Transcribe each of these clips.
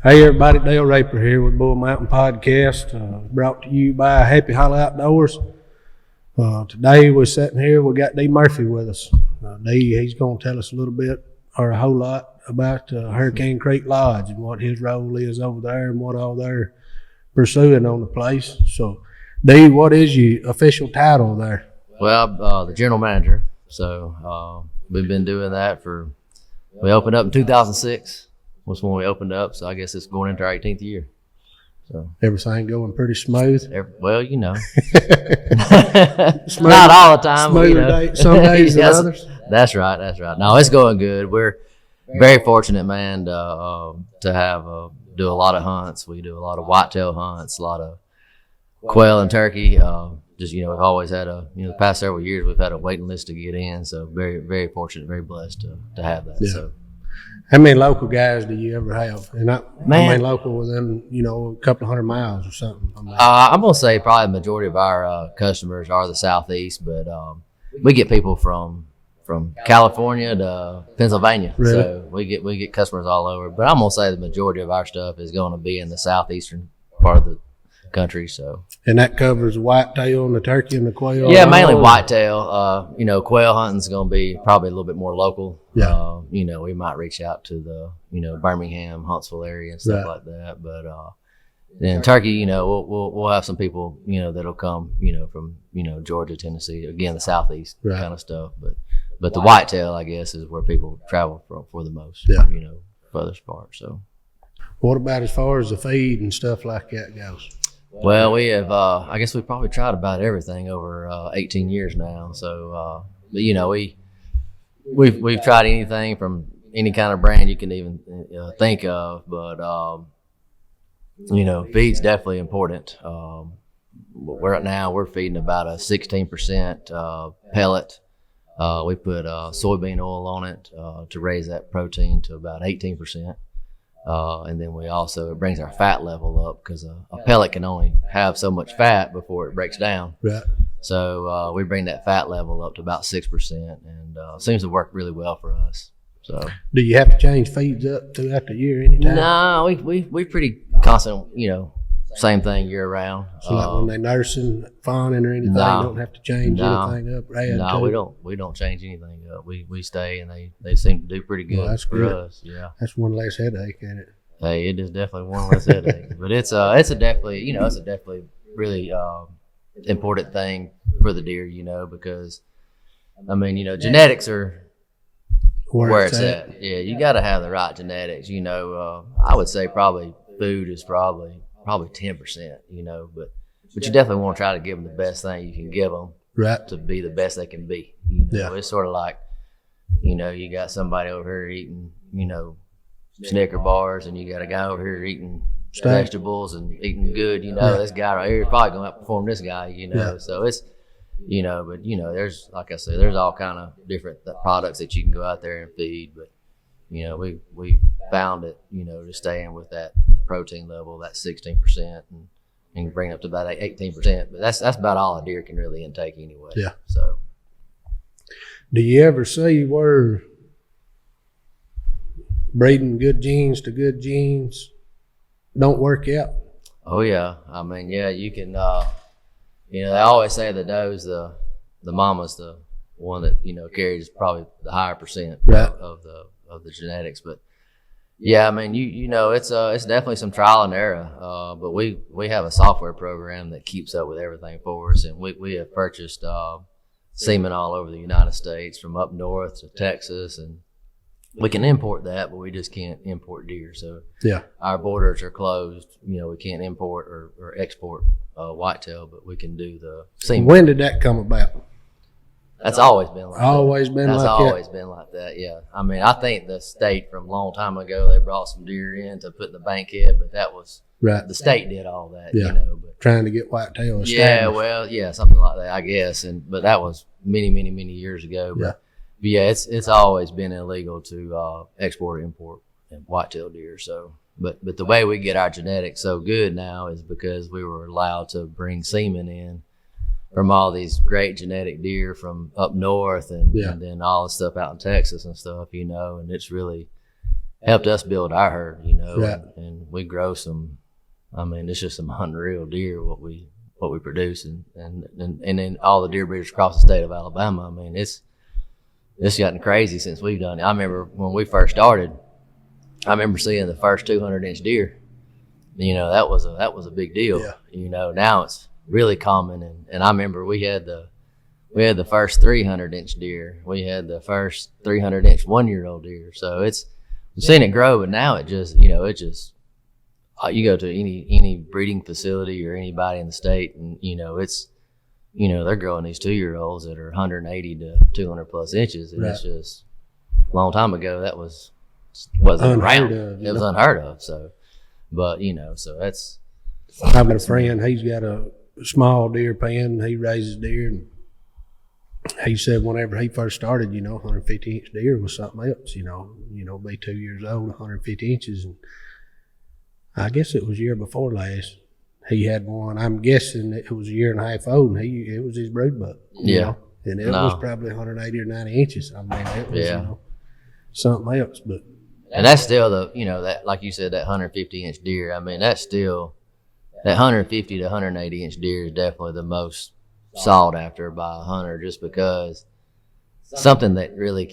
Hey everybody, Dale Raper here with Bull Mountain Podcast, brought to you by Happy Hollow Outdoors. Today we're sitting here, we got Dee Murphy with us. Dee, he's going to tell us a little bit, or a whole lot, about Hurricane Creek Lodge and what his role is over there and what all they're pursuing on the place. So, Dee, what is your official title there? Well, the general manager. So we've been doing that we opened up in 2006. Was when we opened up, so I guess it's going into our 18th year. So everything going pretty smooth. Well, you know, not all the time. Smoother some days than others. That's right. No, it's going good. We're very fortunate, man, to have do a lot of hunts. We do a lot of whitetail hunts, a lot of quail and turkey. Just we've always had the past several years we've had a waiting list to get in. So very, very fortunate, very blessed to have that. Yeah. So. How many local guys do you ever have? And I mean local within, a couple of 100 miles or something. I'm going to say probably the majority of our customers are the Southeast, but we get people from California to Pennsylvania. Really? So we get customers all over. But I'm going to say the majority of our stuff is going to be in the southeastern part of the country. So. And that covers the whitetail and the turkey and the quail? Yeah, mainly whitetail. Quail hunting's going to be probably a little bit more local. Yeah. We might reach out to the, Birmingham, Huntsville area and stuff like that. But then turkey, we'll have some people, that'll come, from, Georgia, Tennessee, again, the southeast kind of stuff. But the whitetail, I guess, is where people travel for the most, furthest part. So. What about as far as the feed and stuff like that goes? Well, we have, I guess we've probably tried about everything over 18 years now. So, we've tried anything from any kind of brand you can even think of. But, feed's definitely important. We're feeding about a 16% pellet. We put soybean oil on it to raise that protein to about 18%. And then it brings our fat level up because a pellet can only have so much fat before it breaks down. Right. So we bring that fat level up to about 6%, and seems to work really well for us. So. Do you have to change feeds up throughout the year anytime? No, we pretty constant. Same thing year round. So like when they nursing, fawning, or anything, you don't have to change anything up. No, we don't change anything up. We stay, and they seem to do pretty good for us. Yeah, that's one less headache, ain't it? Hey, it is definitely one less headache, but it's a definitely really important thing for the deer, because genetics are where it's at. Yeah, you got to have the right genetics. I would say probably food is probably 10%, but you definitely want to try to give them the best thing you can give them, right, to be the best they can be. It's sort of like, you got somebody over here eating, Snicker bars, and you got a guy over here eating vegetables and eating good. This guy right here is probably going to outperform this guy. So it's, but there's, like I said, there's all kind of different products that you can go out there and feed, but. We found it, to stay in with that protein level, that 16%, and bring it up to about 18%. But that's about all a deer can really intake anyway. Yeah. So. Do you ever see where breeding good genes to good genes don't work out? Oh yeah, you can. They always say the doe's the mama's the one that carries probably the higher percent of the genetics, but yeah, it's definitely some trial and error. But we have a software program that keeps up with everything for us, and we have purchased semen all over the United States, from up north to Texas, and we can import that, but we just can't import deer. So yeah, our borders are closed. We can't import or export whitetail, but we can do the semen. When did that come about? That's always been like that. That's always been like that, yeah. I think the state from a long time ago, they brought some deer in to put in the bankhead, but that was right. The state did all that, But trying to get whitetail established. Yeah, well, yeah, something like that, I guess. But that was many, many, many years ago. But yeah, it's always been illegal to export or import whitetail deer. So, but the way we get our genetics so good now is because we were allowed to bring semen in from all these great genetic deer from up north and then all the stuff out in Texas and stuff, and it's really, helped us build our herd, you know, Right. and we grow some. I mean, it's just some unreal deer what we produce, and then all the deer breeders across the state of Alabama. I mean, it's gotten crazy since we've done it. I remember when we first started. I remember seeing the first 200-inch deer. You know, that was a big deal. Yeah. You know, now it's really common, and I remember we had the first 300-inch deer. We had the first 300-inch 1-year-old deer. So we've seen it grow, but now it just, you know, you go to any breeding facility or anybody in the state, and you know, they're growing these 2-year-olds that are 180 to 200 plus inches, and Right. it's just a long time ago that wasn't Unheard around. of, you It was know? unheard of. So, but you know, so that's. I've got a friend, he's got a small deer pen, he raises deer, and he said whenever he first started, you know, 150-inch deer was something else, you know, be 2 years old, 150 inches, and I guess it was year before last, he had one, I'm guessing it was a year and a half old, and it was his brood buck, you Yeah. know, and it was probably 180 or 90 inches. I mean, it was, Yeah. you know, something else, but And that's still that, like you said, that 150-inch deer. I mean, that's still, that 150 to 180-inch deer is definitely the most sought after by a hunter, just because something that really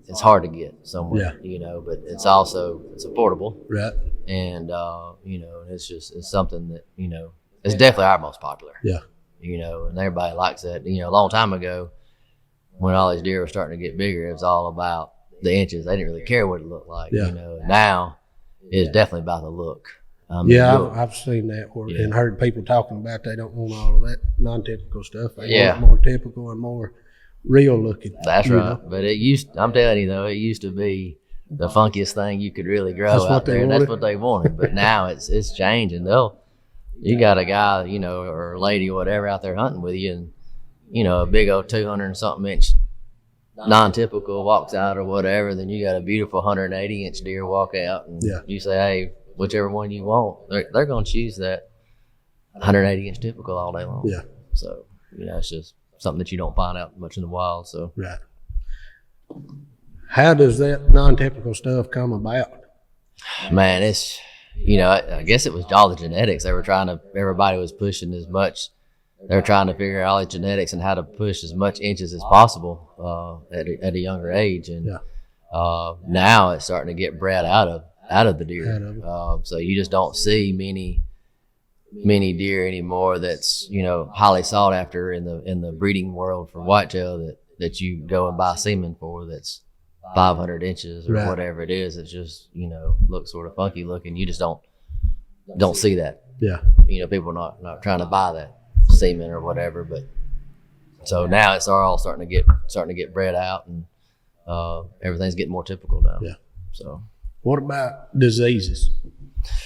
it's hard to get somewhere, you know, but it's affordable. right, And, you know, it's something that, you know, it's definitely our most popular. yeah, You know, and everybody likes that. You know, a long time ago, when all these deer were starting to get bigger, it was all about the inches. They didn't really care what it looked like, Yeah. you know. Now it's definitely about the look. I mean, yeah, I've seen that Yeah. and heard people talking about they don't want all of that non-typical stuff. They Yeah. want it more typical and more real looking. that's you right. know? But I'm telling you though, it used to be the funkiest thing you could really grow That's what out they there. And wanted. that's what they wanted. But now it's changing. You got a guy, you know, or a lady or whatever out there hunting with you, and you know, a big old 200 and something inch non-typical walks out or whatever, then you got a beautiful 180-inch deer walk out, and Yeah. you say, hey, whichever one you want, they're going to choose that 180-inch typical all day long. Yeah. So, you know, it's just something that you don't find out much in the wild. So, Right. How does that non-typical stuff come about? man, it's, you know, I guess it was all the genetics. Everybody was pushing as much. They were trying to figure out all the genetics and how to push as much inches as possible at a younger age. And Yeah. now it's starting to get bred out of the deer. Out of it. So you just don't see many deer anymore that's, you know, highly sought after in the breeding world for whitetail that you go and buy semen for that's 500 inches or Right. whatever it is. It's just, you know, looks sort of funky looking. You just don't see that. Yeah. You know, people are not trying to buy that semen or whatever, but so now it's all starting to get bred out, and everything's getting more typical now. Yeah. So, What about diseases?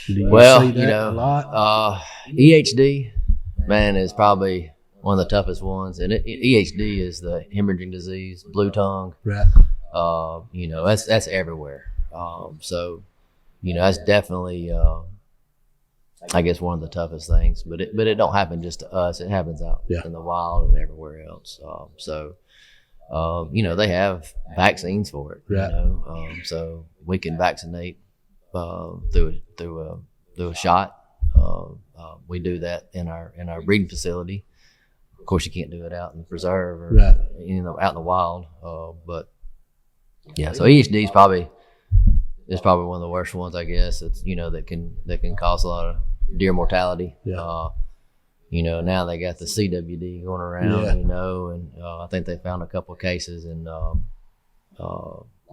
Do you well, see that you know, a lot? EHD, man, is probably one of the toughest ones, and EHD is the hemorrhaging disease, blue tongue. Right. You know, that's everywhere. So, you know, that's definitely, I guess, one of the toughest things. But it don't happen just to us. It happens out Yeah. in the wild and everywhere else. So, you know, they have vaccines for it. Right. You know, so we can vaccinate through a shot. We do that in our breeding facility. Of course, you can't do it out in the preserve or Right. you know, out in the wild. But yeah, so EHD is probably one of the worst ones, I guess. It's, you know, that can cause a lot of deer mortality. Yeah. You know, now they got the CWD going around. Yeah. You know, and I think they found a couple of cases in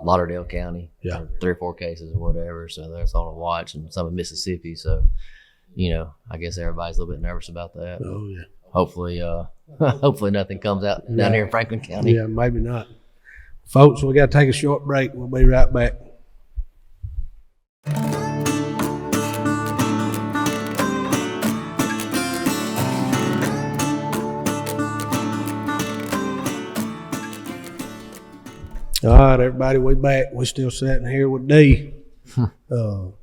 Lauderdale County. Yeah. 3 or 4 cases or whatever. So that's on a watch, and some in Mississippi. So, you know, I guess everybody's a little bit nervous about that. Oh, yeah. Hopefully nothing comes out down here in Franklin County. Yeah, maybe not. Folks, we got to take a short break. We'll be right back. All right, everybody, we back. We're still sitting here with Dee. So,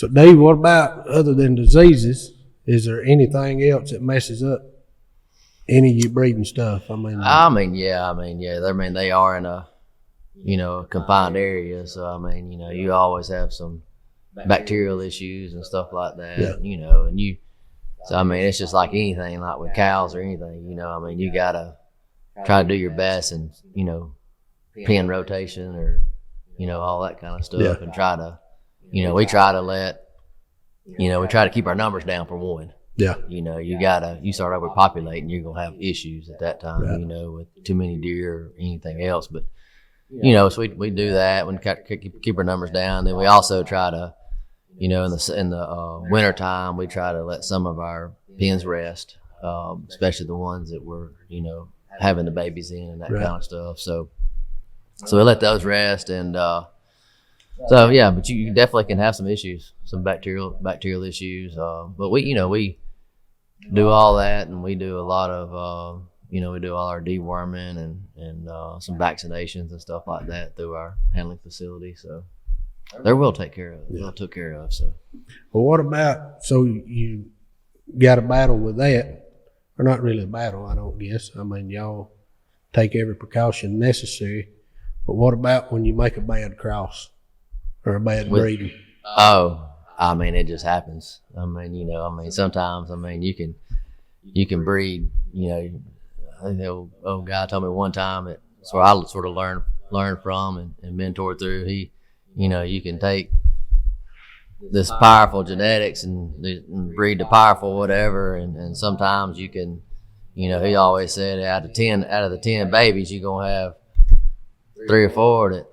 Dee, what about, other than diseases, is there anything else that messes up any of your breeding stuff? I mean, yeah. They are in a confined area. So, I mean, you always have some bacterial issues and stuff like that, so, I mean, it's just like anything, like with cows or anything, I mean, you got to try to do your best and, pen rotation or, all that kind of stuff and try to, we try to keep our numbers down for one. Yeah. You start overpopulating, you're going to have issues at that time, with too many deer or anything else. But, so we do that. We keep our numbers down. Then we also try to, in the wintertime, we try to let some of our pens rest, especially the ones that we're, having the babies in and that kind of stuff. So we let those rest. And but you definitely can have some issues, some bacterial issues. But we do all that, and we do a lot of, we do all our deworming and some vaccinations and stuff like that through our handling facility. So they're well taken care of. Well took care of. So. Well, what about, so you got a battle with that, or not really a battle, I don't guess. I mean, y'all take every precaution necessary. But what about when you make a bad cross or a bad breeding? Oh, I mean, it just happens. I mean, sometimes, you can breed, I think the old guy told me one time, it's where I sort of learned from and mentored through. You can take this powerful genetics and breed the powerful whatever, and sometimes you can, he always said out of the 10 babies, you're going to have 3 or 4 that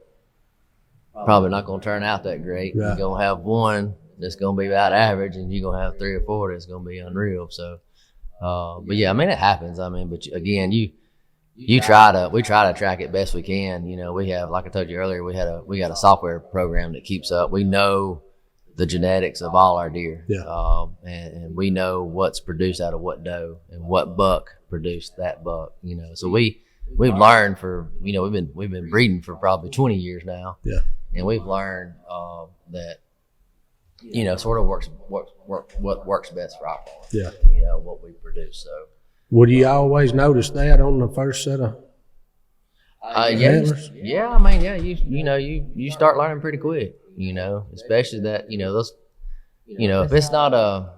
probably not going to turn out that great. Right. You're going to have one that's going to be about average, and you're going to have 3 or 4 that's going to be unreal. So, but yeah, I mean, it happens. I mean, but again, we try to track it best we can. We have, like I told you earlier, we got a software program that keeps up. We know the genetics of all our deer. Yeah. And we know what's produced out of what doe and what buck produced that buck, so we've learned we've been breeding for probably 20 years now. Yeah. And we've learned, that, sort of what works best for our farm. Yeah. What we produce. So. Would you always notice that on the first set of antlers? Yeah. I mean, yeah, you start learning pretty quick, especially that, those, if it's not a,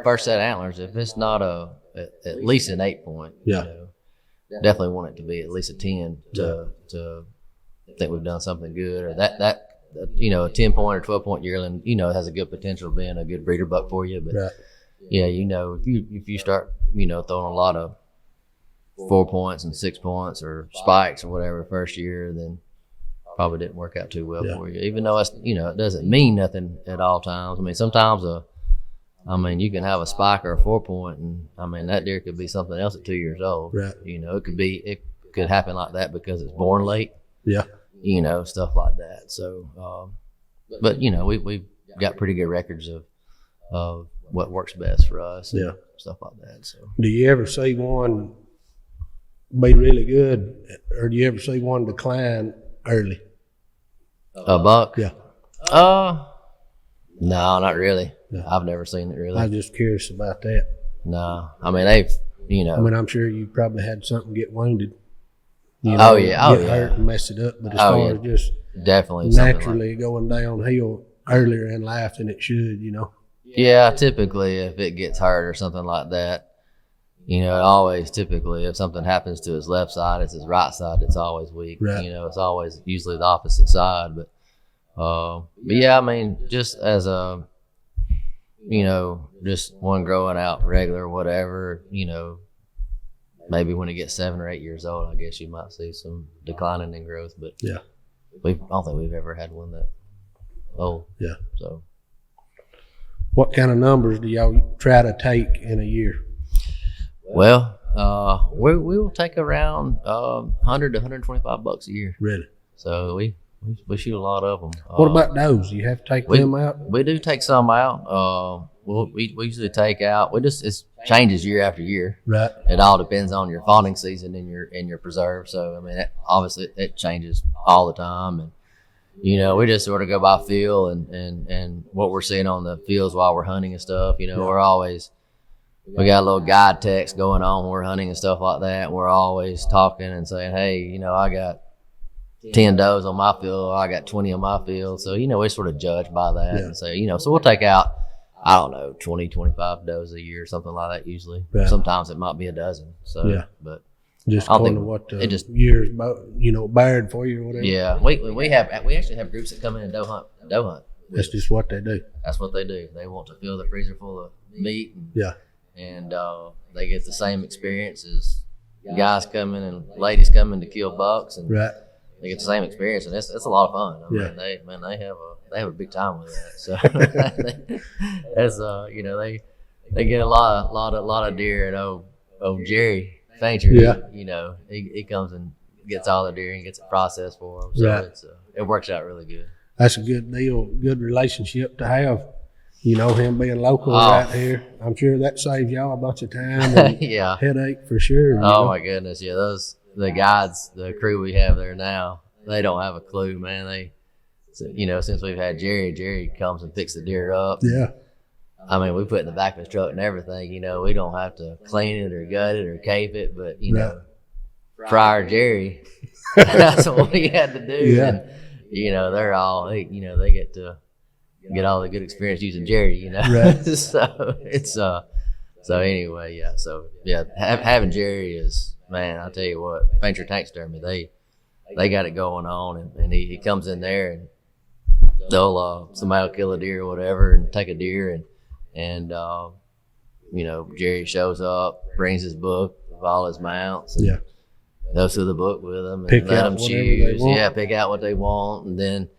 first set of antlers, if it's not at least an 8 point, definitely want it to be at least a 10 to think we've done something good, or that a 10 point or 12 point yearling, has a good potential of being a good breeder buck for you. But if you start, throwing a lot of 4 points and 6 points or spikes or whatever first year, then probably didn't work out too well for you. Even though it's, it doesn't mean nothing at all times. I mean, sometimes you can have a spike or a 4 point, and that deer could be something else at 2 years old. Right. It could happen like that because it's born late. Yeah. Stuff like that. So, but we've got pretty good records of what works best for us. And stuff like that. So. Do you ever see one be really good, or do you ever see one decline early? A buck? Yeah. No, not really. No. I've never seen it really. I'm just curious about that. No, I mean they've, I'm sure you probably had something get wounded. Get hurt and mess it up. But as far as just definitely naturally going downhill earlier in life than it should, Yeah, typically if it gets hurt or something like that, it always typically if something happens to his left side, it's his right side. It's always weak. Right. It's always usually the opposite side. But yeah, I mean, just as a, just one growing out regular, whatever, maybe when it gets 7 or 8 years old, I guess you might see some declining in growth. But yeah, I don't think we've ever had one that old. Yeah. So, what kind of numbers do y'all try to take in a year? Well, we will take around 100 to 125 bucks a year. Really? So we shoot a lot of them. What about those? You have to take them out? We do take some out. We usually take out. It changes year after year. Right. It all depends on your fawning season and your preserve. So I mean, obviously it changes all the time, and we just sort of go by feel and what we're seeing on the fields while we're hunting and stuff. We're always. We got a little guide text going on when we're hunting and stuff like that. We're always talking and saying, hey, I got 10 does on my field, or I got 20 on my field. So, we're sort of judged by that. Yeah. And so, so we'll take out, I don't know, 20, 25 does a year, something like that usually. Right. Sometimes it might be a dozen. So, Yeah. but just I don't according think to what it just- years, bared for you or whatever. yeah, we actually have groups that come in and doe hunt. That's just what they do. That's what they do. They want to fill the freezer full of meat. Yeah. And they get the same experience as guys coming and ladies coming to kill bucks, and Right. they get the same experience, and it's a lot of fun. I Yeah. mean, they have a big time with that. So that's they get a lot of deer, and old Jerry Fainter, Yeah. he comes and gets all the deer and gets it processed for them. So Right. it works out really good. That's a good deal, good relationship to have. Him being local Oh. right here. I'm sure that saves y'all a bunch of time and Yeah. headache for sure. Oh my goodness, yeah. The guides, the crew we have there now, they don't have a clue, man. Since we've had Jerry comes and picks the deer up. Yeah. I mean, we put it in the back of his truck and everything. We don't have to clean it or gut it or cape it, but Friar Jerry, that's what we had to do. Yeah. And they're all, they get to get all the good experience using Jerry. Right. So it's so anyway, yeah. So yeah, having Jerry is, man, I'll tell you what, Painter Taxidermy, they got it going on, and he comes in there and they'll somebody will kill a deer or whatever and take a deer and Jerry shows up, brings his book of all his mounts, and Yeah. goes through the book with them and Pick let out them whatever they choose. want. Yeah, pick out what they want, and then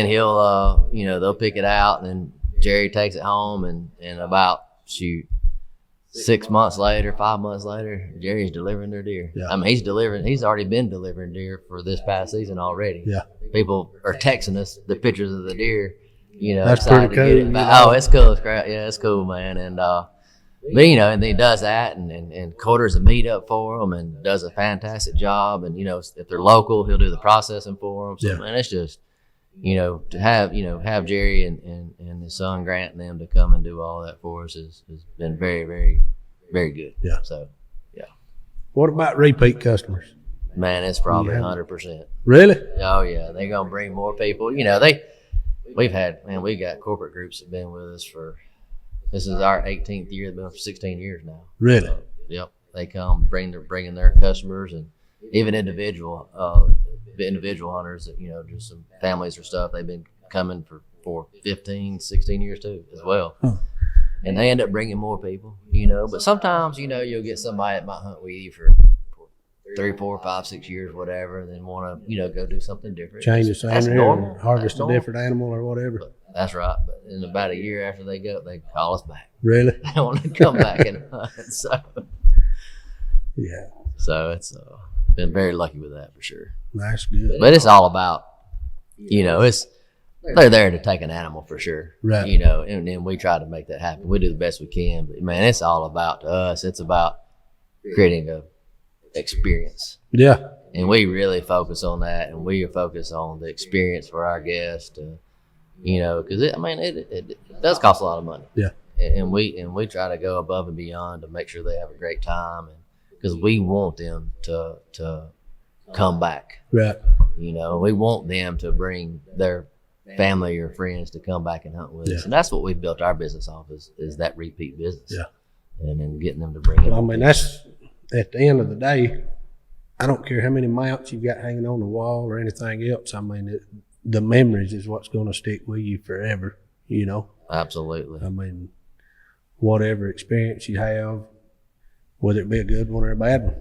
he'll they'll pick it out, and then Jerry takes it home, and about 6 months later, 5 months later, Jerry's delivering their deer. Yeah. I mean, he's already been delivering deer for this past season already. Yeah. People are texting us the pictures of the deer, That's excited pretty to get cool, it you back. know. Oh, it's cool. It's great. Yeah, it's cool, man. And, but, and then he does that and quarters a meat up for them and does a fantastic job. And, if they're local, he'll do the processing for them. So, Yeah. man, it's just, to have Jerry and his son Grant and them to come and do all that for us has been very, very, very good. Yeah. So, What about repeat customers? man, it's probably Yeah. 100%. Really? Oh yeah, they're gonna bring more people. We got corporate groups that have been with us this is our 18th year. They've been for 16 years now. Really? Yep, they come bringing their customers, and even individual hunters that just some families or stuff. They've been coming for 15, 16 years too as well. Huh. And they end up bringing more people, but sometimes, you'll get somebody that might hunt with you for 3, 4, 5, 6 years, whatever, and then want to, go do something different. Change the That's scenery normal. or harvest That's a normal. different animal or whatever. But that's right. But in about a year after they go, they call us back. Really? They want to come back and hunt. Yeah. So it's been very lucky with that for sure. That's good. But it's all about, they're there to take an animal for sure. Right. And then we try to make that happen. We do the best we can. But man, it's all about to us. It's about creating a experience. Yeah. And we really focus on that, and we focus on the experience for our guests, because it does cost a lot of money. Yeah. And we try to go above and beyond to make sure they have a great time, and because we want them to come back. Right. We want them to bring their family or friends to come back and hunt with us, Yeah. and that's what we've built our business off is that repeat business. Yeah. And then getting them to bring it. Well, I mean, that's at the end of the day, I don't care how many mounts you've got hanging on the wall or anything else. I mean, the memories is what's going to stick with you forever, Absolutely. I mean, whatever experience you have, whether it be a good one or a bad one,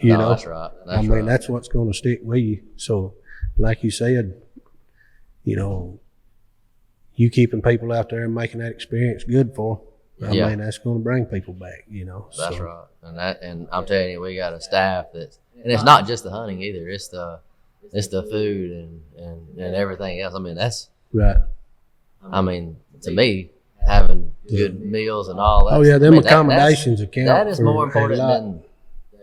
No, that's right. I mean, that's what's going to stick with you. So, like you said, you keeping people out there and making that experience good for them, I mean, that's going to bring people back, That's so, right. And I'm telling you, we got a staff and it's not just the hunting either. It's the food and everything else. I mean, Right. To me, having good meals and all that. Oh, yeah, them I mean, accommodations account that is for more a important lot. than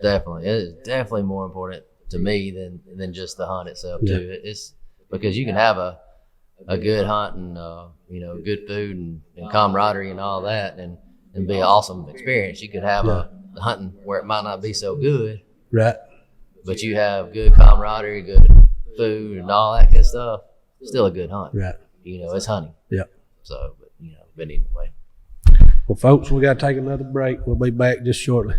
it is definitely more important to me than just the hunt itself too. It's because you can have a good hunt and good food and camaraderie and all that and be an awesome experience. You could have a hunting where it might not be so good, Right. but you have good camaraderie, good food and all that good stuff, still a good hunt. Right. It's hunting. Yep. So, but anyway. Well, folks, we got to take another break. We'll be back just shortly.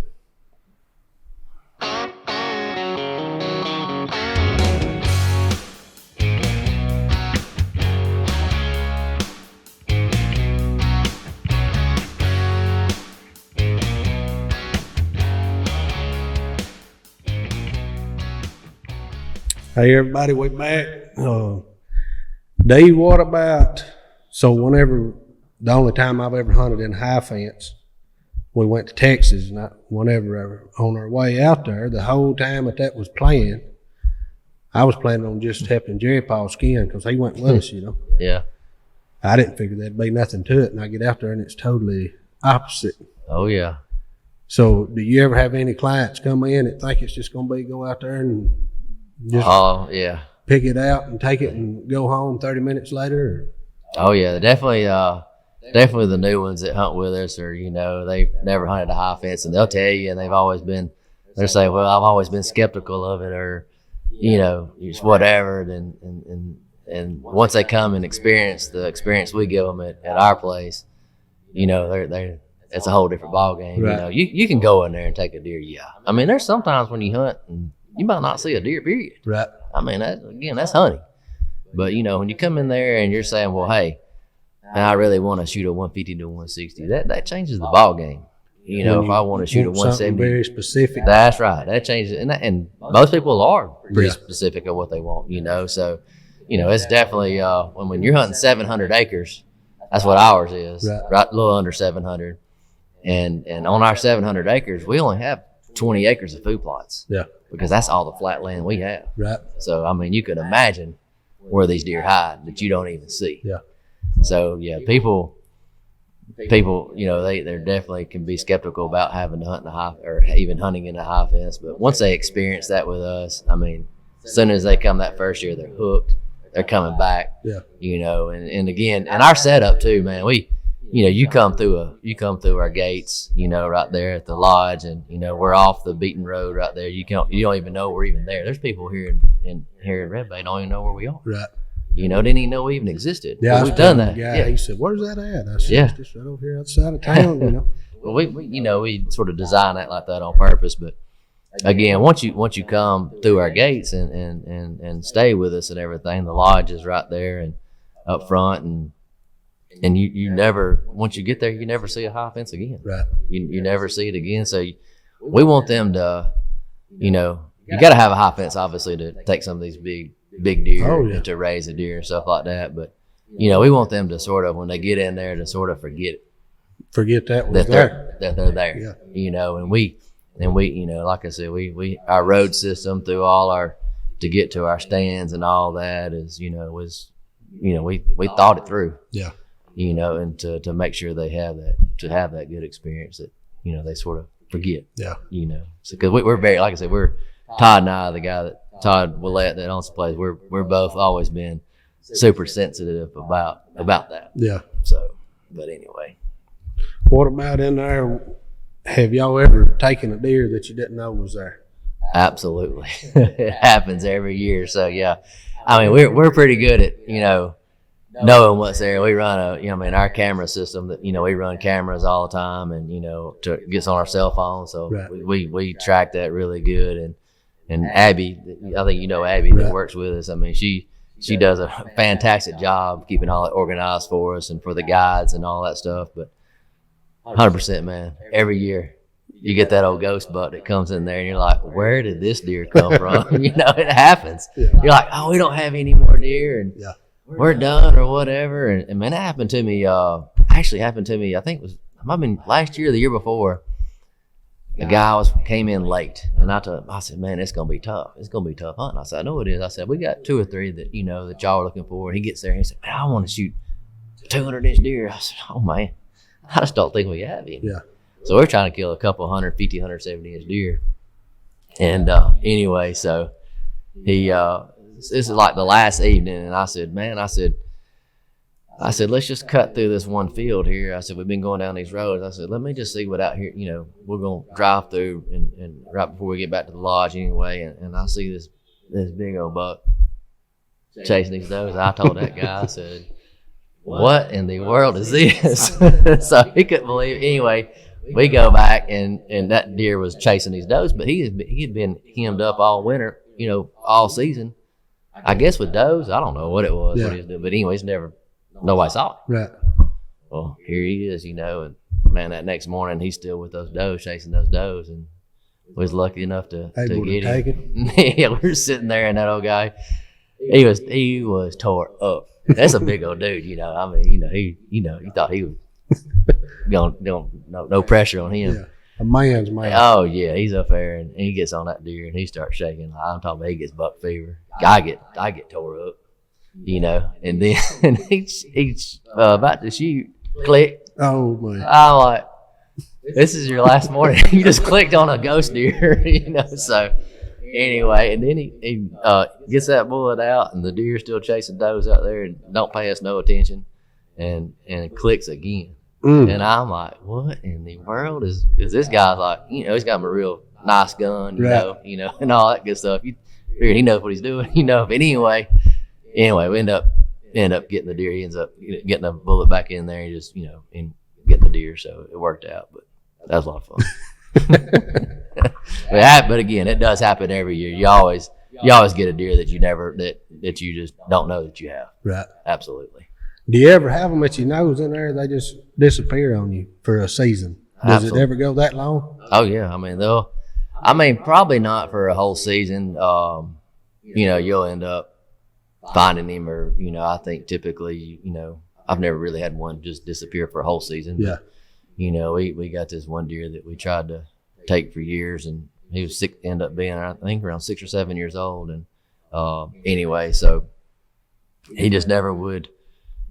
Hey everybody, we back. Dee, what about, the only time I've ever hunted in high fence, we went to Texas, and whenever ever on our way out there, the whole time that was playing, I was planning on just helping Jerry Paul skin because he went with us, Yeah. I didn't figure there'd be nothing to it, and I get out there and it's totally opposite. Oh yeah. So do you ever have any clients come in that think it's just going to be go out there and just pick it out and take it and go home 30 minutes later? Oh yeah, definitely the new ones that hunt with us, or they've never hunted a high fence, and they'll tell you, and they'll say, well, I've always been skeptical of it, or just whatever. And once they come and experience the experience we give them at our place, it's a whole different ball game. Right. You can go in there and take a deer. Yeah, I mean, there's sometimes when you hunt and you might not see a deer, period. Right. I mean, that's hunting. But, when you come in there and you're saying, well, hey, I really want to shoot a 150 to 160, that changes the ball game. If I want to shoot a 170. Very specific. That's right. That changes it. And most people are pretty specific of what they want, So, it's definitely, when you're hunting 700 acres, that's what ours is, right a little under 700. And on our 700 acres, we only have 20 acres of food plots. Yeah. Because that's all the flat land we have. Right. So, I mean, you could imagine where these deer hide that you don't even see. Yeah. So, yeah, people, they definitely can be skeptical about having to hunt in a high, or even hunting in a high fence. But once they experience that with us, I mean, as soon as they come that first year, they're hooked. They're coming back. Yeah. And again, and our setup too, man, you come through our gates, right there at the lodge, and we're off the beaten road right there. You don't even know we're even there. There's people here in Red Bay don't even know where we are. Right. Didn't even know we even existed. Yeah, we've done that. Yeah. He said, "Where's that at?" I said, "It's just right over here outside of town." Well, we sort of design that like that on purpose. But again, once you come through our gates and stay with us and everything, the lodge is right there and up front, and you never, once you get there, you never see a high fence again. Right. You never see it again. So we want them to, you got to have a high fence, obviously, to take some of these big deer, to raise a deer and stuff like that. But, we want them to sort of, when they get in there, to sort of forget that was there. That they're there. Yeah. And we, like I said, we our road system through to get to our stands and all that is, we thought it through. Yeah. And to make sure they have that good experience that, they sort of forget. Yeah. So, cause we're very, like I said, we're Todd and I, the guy Todd Willett that owns the place, we're both always been super sensitive about that. Yeah. So, but anyway. What about in there? Have y'all ever taken a deer that you didn't know was there? Absolutely. It happens every year. So yeah, I mean, we're pretty good at, knowing what's there. We run our camera system that, we run cameras all the time, and, it gets on our cell phone. So we track that really good. And Abby, I think Abby that works with us. I mean, she does a fantastic job keeping all it organized for us and for the guides and all that stuff. But 100%, man, every year you get that old ghost buck that comes in there and you're like, where did this deer come from? It happens. Yeah. You're like, oh, we don't have any more deer, and we're done or whatever. And man, that happened to me, actually happened to me, I think it might have been last year or the year before. The guy came in late, and I said, man, it's going to be tough. It's going to be tough hunting. I said, I know it is. I said, we got 2 or 3 that, that y'all are looking for. And he gets there and he said, man, I want to shoot 200-inch deer. I said, oh man, I just don't think we have any. Yeah. So we're trying to kill a couple 150, 170-inch deer. And anyway, so he, this is like the last evening, and I said, let's just cut through this one field here. I said, we've been going down these roads. I said, let me just see what out here, we're going to drive through and right before we get back to the lodge anyway. And I see this big old buck chasing these does. I told that guy, I said, what in the world is this? So he couldn't believe it. Anyway, we go back and that deer was chasing these does, but he had been hemmed up all winter, all season. I guess with does, I don't know what it was, what he was doing. But anyways, nobody saw it. Right. Well, here he is, and man, that next morning he's still with those does, chasing those does, and we was lucky enough to get him. Yeah, we were sitting there, and that old guy, he was tore up. That's a big old dude, I mean, he thought he was no pressure on him. Yeah. A man's man. Oh yeah, he's up there and he gets on that deer and he starts shaking. I'm talking about he gets buck fever. I get tore up, and then he's about to shoot. Click. Oh man. I'm like, this is your last morning. You just clicked on a ghost deer, So anyway, and then he gets that bullet out, and the deer's still chasing does out there, and don't pay us no attention, and clicks again. And I'm like, what in the world is this guy's like? He's got a real nice gun, and all that good stuff. You figure he knows what he's doing, But anyway, we end up getting the deer. He ends up getting the bullet back in there, and just and getting the deer. So it worked out, but that was a lot of fun. But again, it does happen every year. You always get a deer that you never that you just don't know that you have. Right. Absolutely. Do you ever have them that you know is in there? They just disappear on you for a season. Does it ever go that long? Oh yeah. I mean, probably not for a whole season. You'll end up finding him, or I think typically, I've never really had one just disappear for a whole season. Yeah. But, we got this one deer that we tried to take for years, and he was sick. Ended up being, I think, around 6 or 7 years old, and anyway, so he just never would.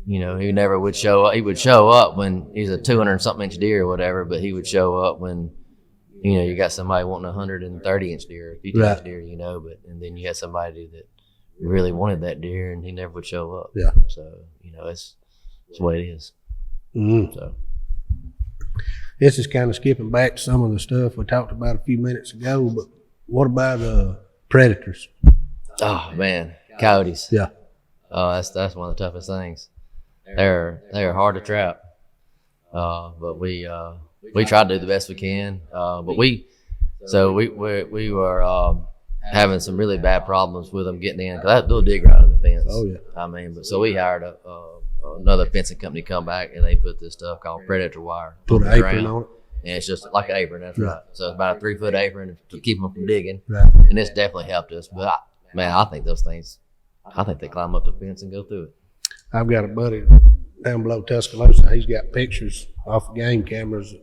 He never would show up. He would show up when he's a 200-something inch deer or whatever, but he would show up when, you got somebody wanting a 130-inch deer, 50-inch deer, and then you had somebody that really wanted that deer, and he never would show up. Yeah. So, it's the way it is. Mm-hmm. So this is kind of skipping back to some of the stuff we talked about a few minutes ago, but what about predators? Oh, man, coyotes. Yeah. That's one of the toughest things. They're hard to trap, but we try to do the best we can. But we were having some really bad problems with them getting in, because they'll dig right in the fence. Oh yeah. But so we hired another fencing company to come back, and they put this stuff called predator wire. Put an apron on it. And it's just like an apron. That's right. So it's about a 3-foot apron to keep them from digging. Right. And it's definitely helped us. But I think those things, they climb up the fence and go through it. I've got a buddy down below Tuscaloosa. He's got pictures off of game cameras of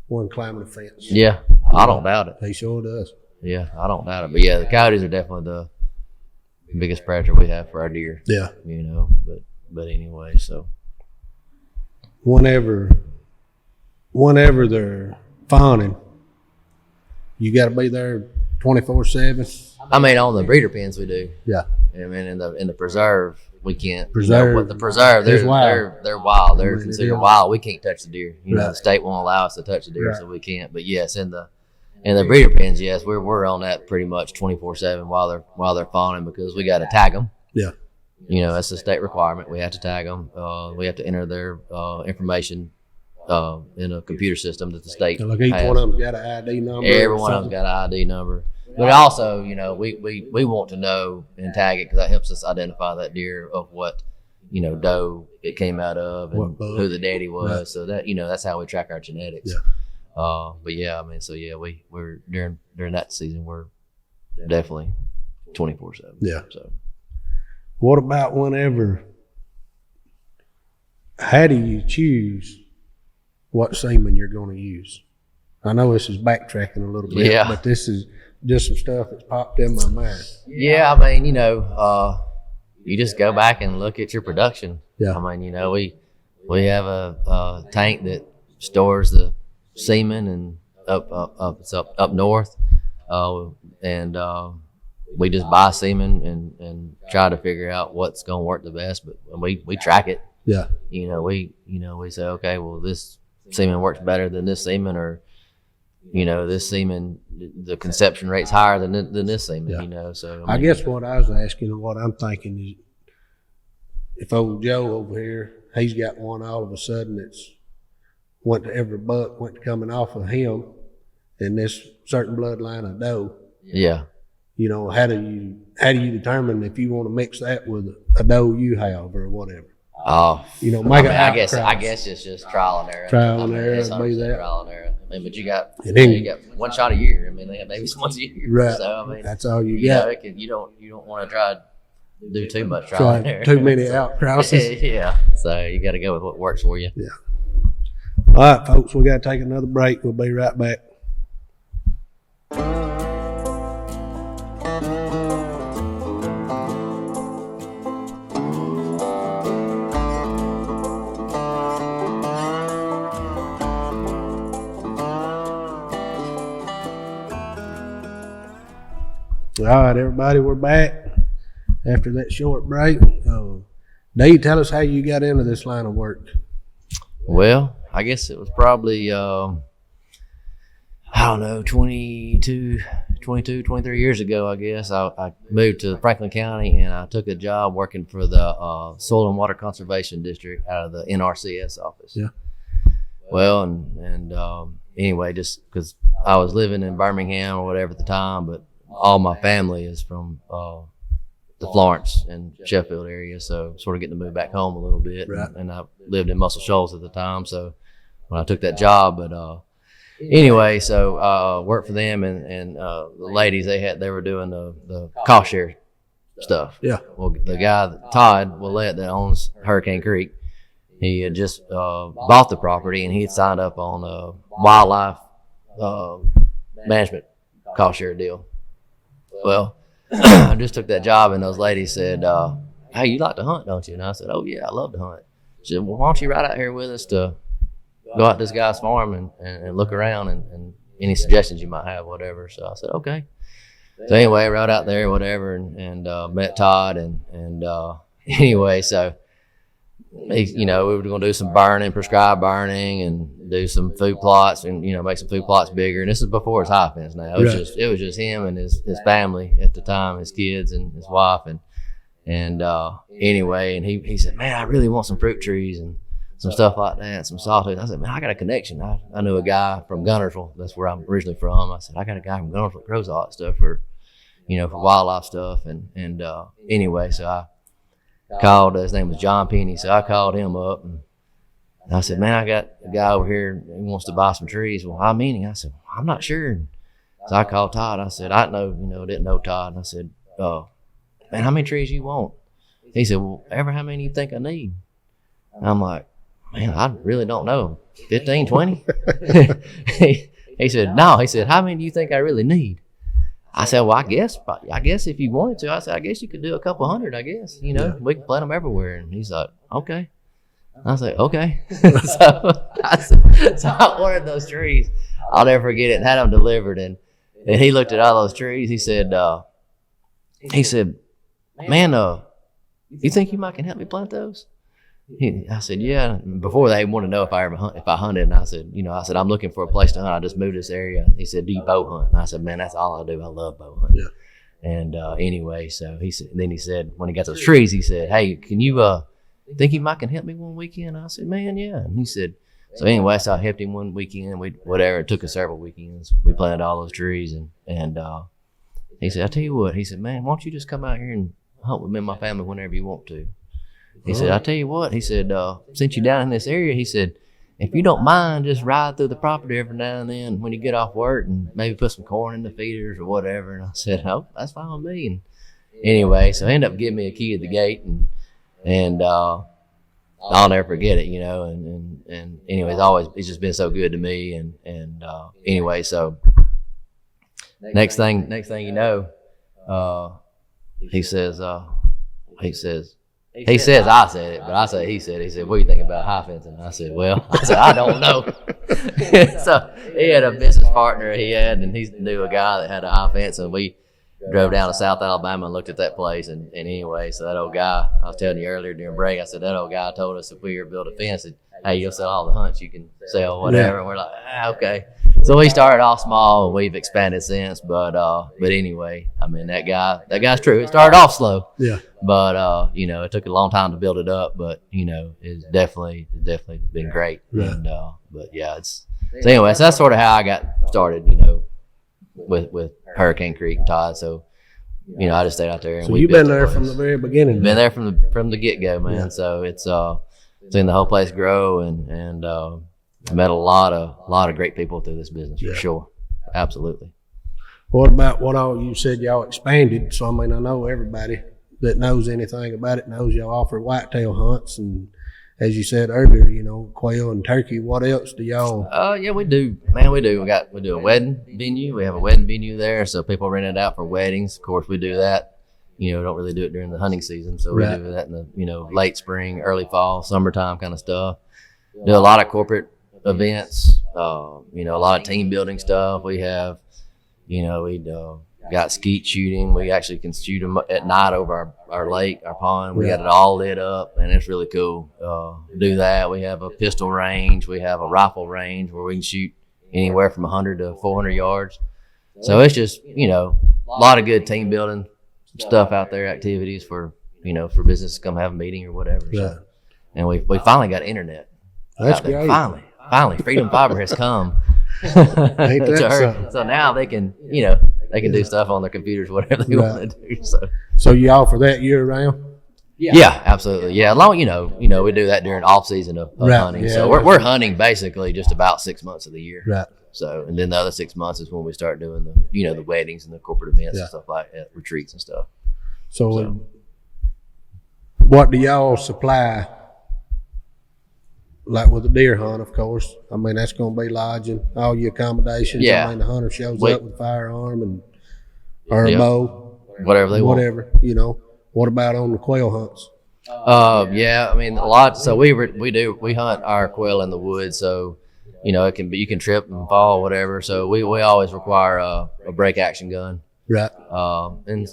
one climbing the fence. Yeah, I don't doubt it. He sure does. Yeah, I don't doubt it. But yeah, the coyotes are definitely the biggest predator we have for our deer. Yeah. But anyway, so whenever they're fawning, you got to be there 24/7. On the breeder pens we do. Yeah. In the preserve we can't. Preserve. The preserve, they're wild. They're considered wild. We can't touch the deer. The state won't allow us to touch the deer, so we can't. But yes, in the breeder pens, yes, we're on that pretty much 24/7 while they're fawning, because we got to tag them. Yeah. That's a state requirement. We have to tag them. We have to enter their information in a computer system that the state Like each has. one of them's got an ID number. Every one of them's got an ID number. But also, we want to know and tag it, because that helps us identify that deer of what, doe it came out of and who the daddy was. Right. So that, that's how we track our genetics. Yeah. But yeah, we're during that season, we're definitely 24/7. Yeah. So what about how do you choose what semen you're going to use? I know this is backtracking a little bit, but this is just some stuff that's popped in my mind. Yeah, you just go back and look at your production. Yeah. We have a tank that stores the semen, and up north, and we just buy semen and try to figure out what's going to work the best. But we track it. Yeah. We say, okay, well, this semen works better than this semen, or this semen, the conception rate's higher than this semen. Yeah. So I guess what I was asking and what I'm thinking is, if old Joe over here, he's got one all of a sudden that's went to every buck, went to coming off of him in this certain bloodline of doe. Yeah. You know, how do you determine if you want to mix that with a doe you have or whatever? Oh, you know, make I guess it's just trial and error. Trial and error, it's be that. trial and error. I mean, but you got one shot a year. I mean, they have babies once a year. Right. So I mean, that's all you know, got. you don't want to try to do too much trial and error. Too many out crosses. Yeah. So you got to go with what works for you. Yeah. All right, folks, we got to take another break. We'll be right back. All right, everybody, we're back after that short break. Dee, tell us how you got into this line of work. Well, I guess it was probably, I don't know, 23 years ago, I guess. I moved to Franklin County, and I took a job working for the Soil and Water Conservation District out of the NRCS office. Yeah. Well, and anyway, just because I was living in Birmingham or whatever at the time, but all my family is from the Florence and Sheffield area, so sort of getting to move back home a little bit. Right. And I lived in Muscle Shoals at the time, so when I took that job, but anyway, so worked for them, and the ladies they were doing the cost share stuff. Yeah. Well, the guy Todd Willett that owns Hurricane Creek, he had just bought the property, and he had signed up on a wildlife management cost share deal. Well, I just took that job, and those ladies said, "Hey, you like to hunt, don't you?" And I said, "Oh yeah, I love to hunt." She said, "Well, why don't you ride out here with us to go out to this guy's farm and look around and any suggestions you might have, whatever." So I said, "Okay." So anyway, I rode out there, whatever, and met Todd, and anyway, so we were going to do some prescribed burning, and do some food plots, and make some food plots bigger. And this is before his high fence. Now it was just him and his family at the time, his kids and his wife, and anyway, and he said, "Man, I really want some fruit trees and some stuff like that, some sawtooth." I said, "Man, I got a connection. I knew a guy from Gunnersville. That's where I'm originally from." I said, "I got a guy from Gunnersville that grows all that stuff for wildlife stuff." And anyway, so I called, his name was John Penny. So I called him up, and I said, "Man, I got a guy over here who wants to buy some trees." "Well, how many?" I said, "I'm not sure." So I called Todd. I said, I didn't know Todd. And I said, "Man, how many trees you want?" He said, "Well, how many you think I need?" And I'm like, "Man, I really don't know. 15, 20? He said, "No." He said, "How many do you think I really need?" I said, "Well, I guess if you wanted to," I said, "I guess you could do a couple hundred, I guess. We can plant them everywhere." And he's like, "Okay." I said, "Okay." so I ordered those trees. I'll never forget it, and had them delivered. And he looked at all those trees. He said, "Man, you think you might can help me plant those?" I said, "Yeah." And before they wanted to know if I hunted, and I said, "I'm looking for a place to hunt. I just moved this area." He said, "Do you bow hunt?" And I said, "Man, that's all I do. I love bow hunting." Yeah. And anyway, so he said when he got those trees, he said, "Hey, can you think you might can help me one weekend?" I said, "Man, yeah." And he said, so anyway, so I helped him one weekend. It took us several weekends. We planted all those trees, and he said, "I tell you what," he said, "Man, why don't you just come out here and hunt with me and my family whenever you want to?" He said, "I tell you what," he said, "since you're down in this area," he said, "if you don't mind, just ride through the property every now and then when you get off work, and maybe put some corn in the feeders or whatever." And I said, "Oh, that's fine with me." And anyway, so he ended up giving me a key at the gate, and I'll never forget it, and anyways, he's just been so good to me. And anyway, so next thing you know, he says, I said it, but I said, he said, "What do you think about high fencing?" I said, "Well," I said, "I don't know." So he had a business partner and he knew a guy that had a high fence, and we drove down to South Alabama and looked at that place. And anyway, so that old guy, I was telling you earlier during break, I said, that old guy told us if we ever build a fence, that, "Hey, you'll sell all the hunts you can sell, whatever." Yeah. And we're like, okay. So we started off small and we've expanded since. But anyway, I mean that guy's true. It started off slow. Yeah. But it took a long time to build it up. But it's definitely been great. Yeah. And but yeah, so anyway, so that's sort of how I got started. With Hurricane Creek and Todd. So I just stayed out there. And So you've been there from the very beginning. Been there from the get go, man. Yeah. So it's seen the whole place grow and met a lot of great people through this business for sure. Absolutely. What about what all you said y'all expanded? So I mean, I know everybody that knows anything about it knows y'all offer whitetail hunts, and as you said earlier, quail and turkey. What else do y'all? Yeah, we do, man. We do. We do a wedding venue. We have a wedding venue there, so people rent it out for weddings. Of course, we do that. Don't really do it during the hunting season, so we do that in the late spring, early fall, summertime kind of stuff. Do a lot of corporate events. A lot of team building stuff. We have, we got skeet shooting. We actually can shoot them at night over our lake, our pond. We got it all lit up, and it's really cool. Do that. We have a pistol range. We have a rifle range where we can shoot anywhere from 100 to 400 yards. So it's just, a lot of good team building stuff out there, activities for business to come have a meeting or whatever. Yeah. So, and we finally got internet. That's great. Finally, Freedom Fiber has come. Ain't that something? So now they can, they can do stuff on their computers, whatever they want to do. So you offer that year round? Yeah, absolutely. Yeah, long we do that during off season of hunting. Yeah, so we're hunting basically just about 6 months of the year. Right. So and then the other 6 months is when we start doing the the weddings and the corporate events and stuff like that, retreats and stuff. So what do y'all supply? Like with the deer hunt, of course. I mean, that's going to be lodging, all your accommodations. Yeah. I mean, the hunter shows up with a firearm or a bow. Whatever they want. Whatever, What about on the quail hunts? Yeah, I mean, a lot. So we hunt our quail in the woods. So, it can be, you can trip and fall, whatever. So we always require a break action gun. Right. And,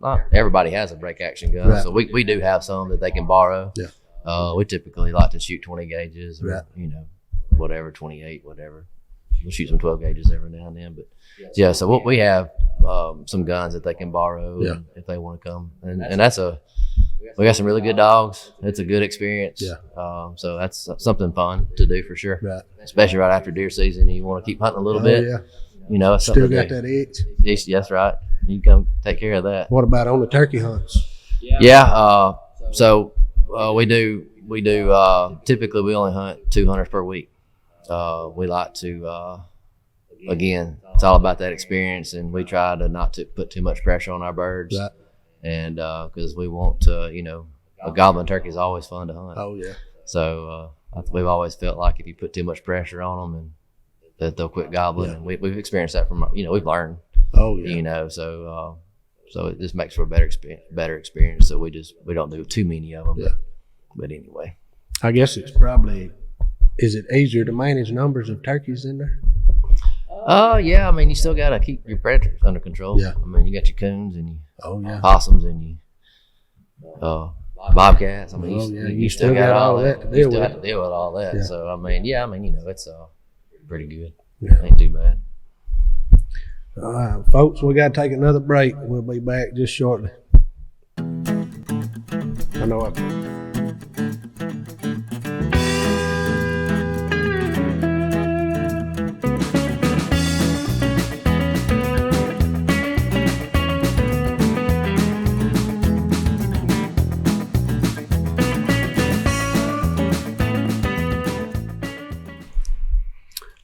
not everybody has a break action gun. Right. So we do have some that they can borrow. Yeah. We typically like to shoot 20 gauges or, Right. whatever, 28, whatever. We'll shoot some 12 gauges every now and then. But yeah, so we have some guns that they can borrow if they want to come. And we got some really good dogs. It's a good experience. Yeah. So that's something fun to do for sure. Right. Especially right after deer season. You want to keep hunting a little bit. Yeah. It's Still got that itch. Yes, that's right. You can come take care of that. What about on the turkey hunts? Yeah. So we do typically we only hunt 2 hunters per week. We like to again, it's all about that experience, and we try to not to put too much pressure on our birds. Right. And because we want to, a goblin turkey is always fun to hunt. Oh yeah. So we've always felt like if you put too much pressure on them, and that they'll quit gobbling. And we've experienced that from we've learned. Oh yeah. So it just makes for a better experience. So we don't do too many of them. Yeah. But anyway, I guess it's probably. Is it easier to manage numbers of turkeys in there? Yeah. I mean, you still got to keep your predators under control. Yeah. I mean, you got your coons and your possums and your bobcats. I mean, you still got all that. You still have to deal with all that. Yeah. So I mean, it's pretty good. Yeah. Ain't too bad. All right, folks, we got to take another break. We'll be back just shortly. I know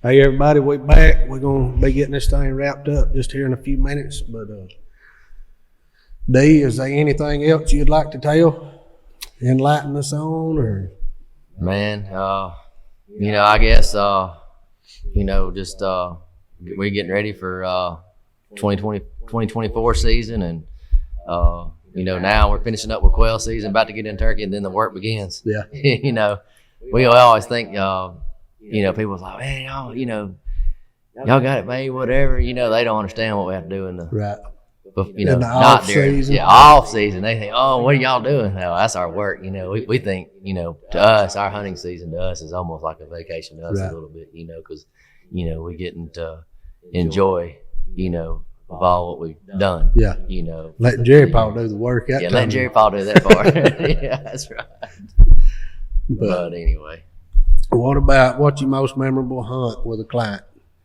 Hey everybody, we're back. We're going to be getting this thing wrapped up just here in a few minutes. But Dee, is there anything else you'd like to tell? Enlighten us on, or? Man, I guess, just we're getting ready for 2024 season. And, now we're finishing up with quail season, about to get in turkey, and then the work begins. Yeah. We always think, people's like, man, y'all got it made, whatever. They don't understand what we have to do in the but you In know, the not off during season? off season. They think, oh, what are y'all doing? No, that's our work. You know, we think, you know, to us, our hunting season to us is almost like a vacation to us Right. a little bit. You know, because you know we getting to enjoy, you know, of all what we've done. Yeah. You know, Letting Jerry Paul do the work. That yeah, time. let Jerry Paul do that part. Yeah, that's right. But anyway. What about what's your most memorable hunt with a client?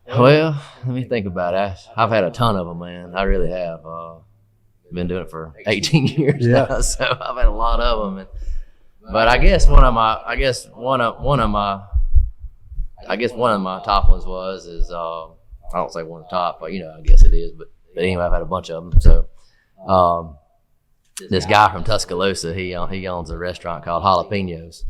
Well, let me think about it. I've had a ton of them, man. I really have. Been doing it for 18 years Yeah. now, so I've had a lot of them. But I guess one of my top ones is I don't say one of the top, but you know, I guess it is. But anyway, I've had a bunch of them. So this guy from Tuscaloosa, he owns a restaurant called Jalapenos.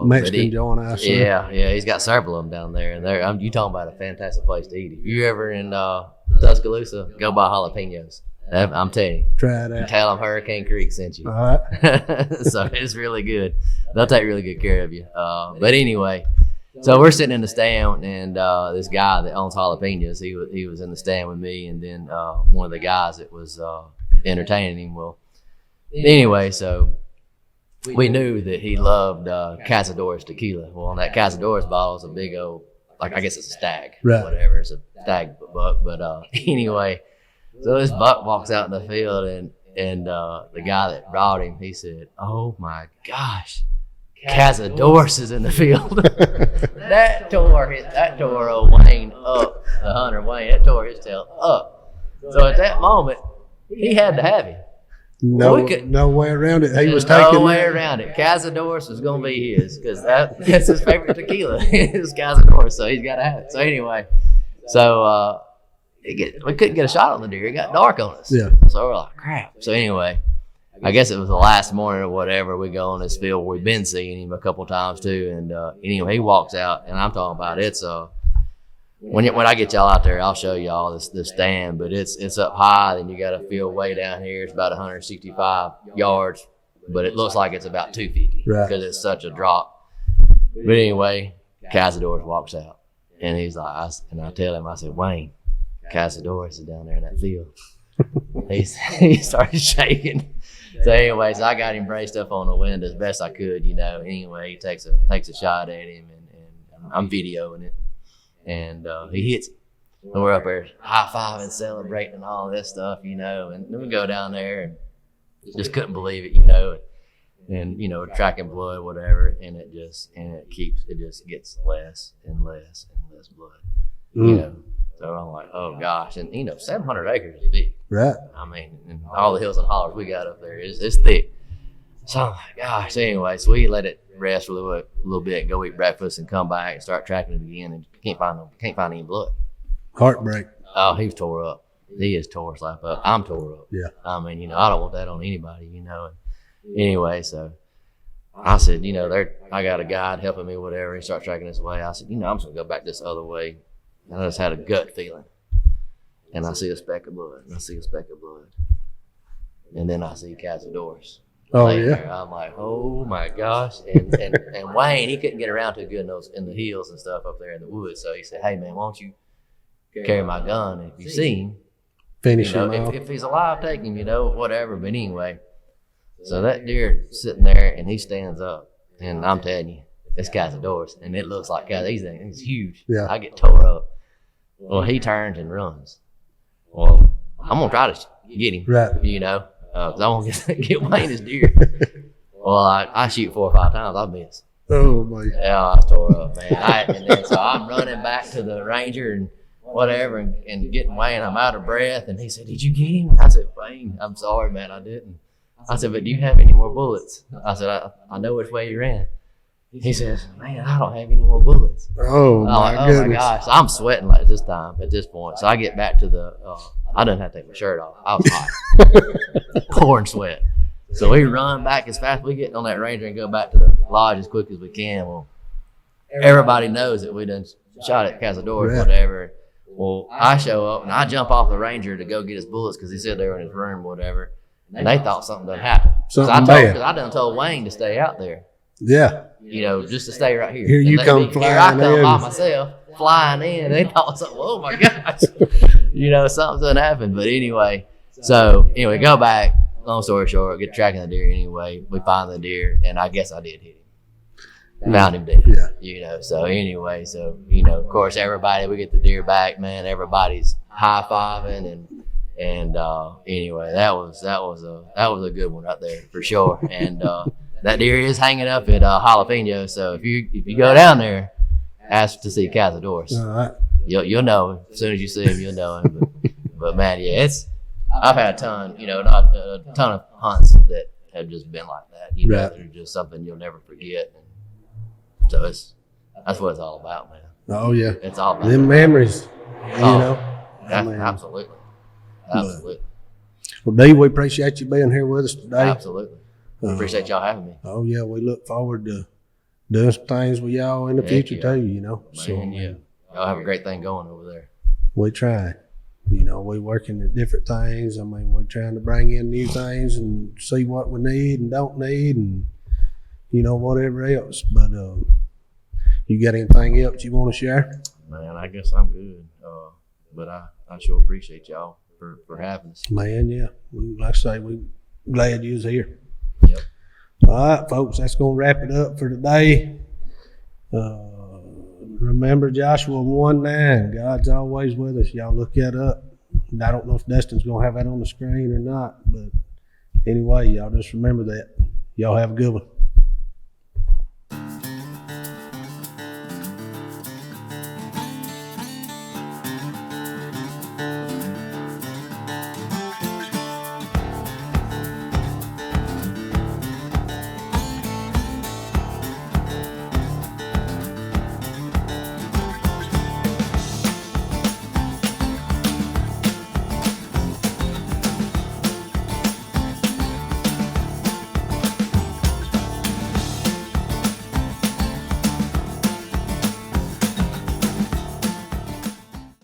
Mexican joint, I see. Yeah, he's got several of them down there. And you talking about a fantastic place to eat. If you're ever in Tuscaloosa, go buy Jalapenos. I'm telling you. Try that. Tell them Hurricane Creek sent you. All right. So it's really good. They'll take really good care of you. But anyway, so we're sitting in the stand, and this guy that owns Jalapenos, he was in the stand with me, and then one of the guys that was entertaining him. Well, anyway, so we knew that he loved Cazadores tequila. Well, on that Cazadores bottle is a big old, like I guess it's a stag, Right. whatever. It's a stag buck. But anyway, so this buck walks out in the field, and the guy that brought him, he said, "Oh my gosh, Cazadores is in the field." that tore old Wayne up, the hunter Wayne. That tore his tail up. So at that moment, he had to have him. No, We could- no way around it. He was There's taking no way that. around it. Cazadores was gonna be his because that's his favorite tequila. It's Cazadores, so he's got to have it. So anyway, so we couldn't get a shot on the deer. It got dark on us. Yeah. So we're like, crap. So anyway, I guess it was the last morning or whatever. We go on this field. We've been seeing him a couple times too, and anyway, he walks out, and I'm talking about it's when I get y'all out there, I'll show y'all this stand, but it's up high. Then you got a field way down here. It's about 165 yards, but it looks like it's about 250 Right. because it's such a drop. But anyway, Cazadores walks out, and he's like, I tell him, I said, Wayne, Cazadores is down there in that field. He started shaking. So anyways, I got him braced up on the wind as best I could, you know. Anyway, he takes a shot at him, and I'm videoing it. And he hits it. And we're up there high-fiving, celebrating, and all this stuff, you know. And then we go down there and just couldn't believe it, you know. And you know, tracking blood, whatever, and it just gets less and less and less blood, you know. So I'm like, oh gosh, and you know, 700 acres is big. Right. I mean, and all the hills and hollers we got up there is thick. So I'm like, gosh. Anyway, so we let it rest a little bit, go eat breakfast, and come back and start tracking it again, and can't find any blood. Heartbreak. Oh, he was tore up. He is tore his life up. I'm tore up. Yeah. I mean, you know, I don't want that on anybody, you know. And anyway, so I said, you know, I got a guide helping me, whatever. He started tracking this way. I said, you know, I'm just gonna go back this other way. And I just had a gut feeling. And I see a speck of blood. And I see a speck of blood. And then I see Cazadores. Oh, laying yeah. there. I'm like, oh my gosh. And Wayne, he couldn't get around too good in the hills and stuff up there in the woods. So he said, hey man, why don't you carry my gun? And if you see him, Finish you know, him off. if he's alive, take him, you know, whatever. But anyway, so that deer sitting there and he stands up. And I'm telling you, it's Cazadores. And it looks like Cazadores. He's huge. Yeah. I get tore up. Well, he turns and runs. Well, I'm going to try to get him, Right. you know, because I want to get Wayne his deer. Well, I shoot 4 or 5 times. I miss. Oh, my. Yeah, I was tore up, man. And then, so I'm running back to the ranger and whatever and getting Wayne. I'm out of breath. And he said, did you get him? I said, Wayne, I'm sorry, man, I didn't. I said, but do you have any more bullets? I said, I know which way you ran. He says, man, I don't have any more bullets. Oh, my goodness. My gosh. So I'm sweating like this time at this point. So I get back to I didn't have to take my shirt off. I was hot. Pouring sweat. So we run back as fast as we get on that ranger and go back to the lodge as quick as we can. Well, everybody knows that we done shot at Cazadores, Right. whatever. Well, I show up and I jump off the ranger to go get his bullets because he said they were in his room, whatever. And they thought something done happened. Something bad. Because I done told Wayne to stay out there. Yeah. You know, just to stay right here. Here you And let come me- Here I flying come in. by myself, flying in. They thought something, oh my gosh. You know, something done happened. But anyway, So anyway, go back. Long story short, get tracking the deer anyway. We find the deer, and I guess I did hit him. Found him dead. Yeah. You know. So anyway, of course, everybody, we get the deer back, man. Everybody's high fiving and anyway, that was a good one right there for sure. And that deer is hanging up at Jalapeno. So if you go down there, ask to see Cazadores. All right. You'll know him. As soon as you see him, you'll know him. But man, yeah, I've had a ton, not a ton of hunts that have just been like that. Right. They're just something you'll never forget. And so that's what it's all about, man. Oh yeah. It's all about them memories. Absolutely. Well, Dee, we appreciate you being here with us today. Absolutely. Appreciate y'all having me. Oh yeah, we look forward to doing some things with y'all in the future too. Man, yeah. Y'all have a great thing going over there. We try. We working at different things. We're trying to bring in new things and see what we need and don't need and, whatever else. But you got anything else you want to share? Man, I guess I'm good. But I sure appreciate y'all for having us. Man, yeah. Like I say, we're glad you was here. Yep. All right, folks, that's going to wrap it up for today. Remember Joshua 1:9, God's always with us. Y'all look that up. I don't know if Dustin's going to have that on the screen or not, but anyway, y'all just remember that. Y'all have a good one.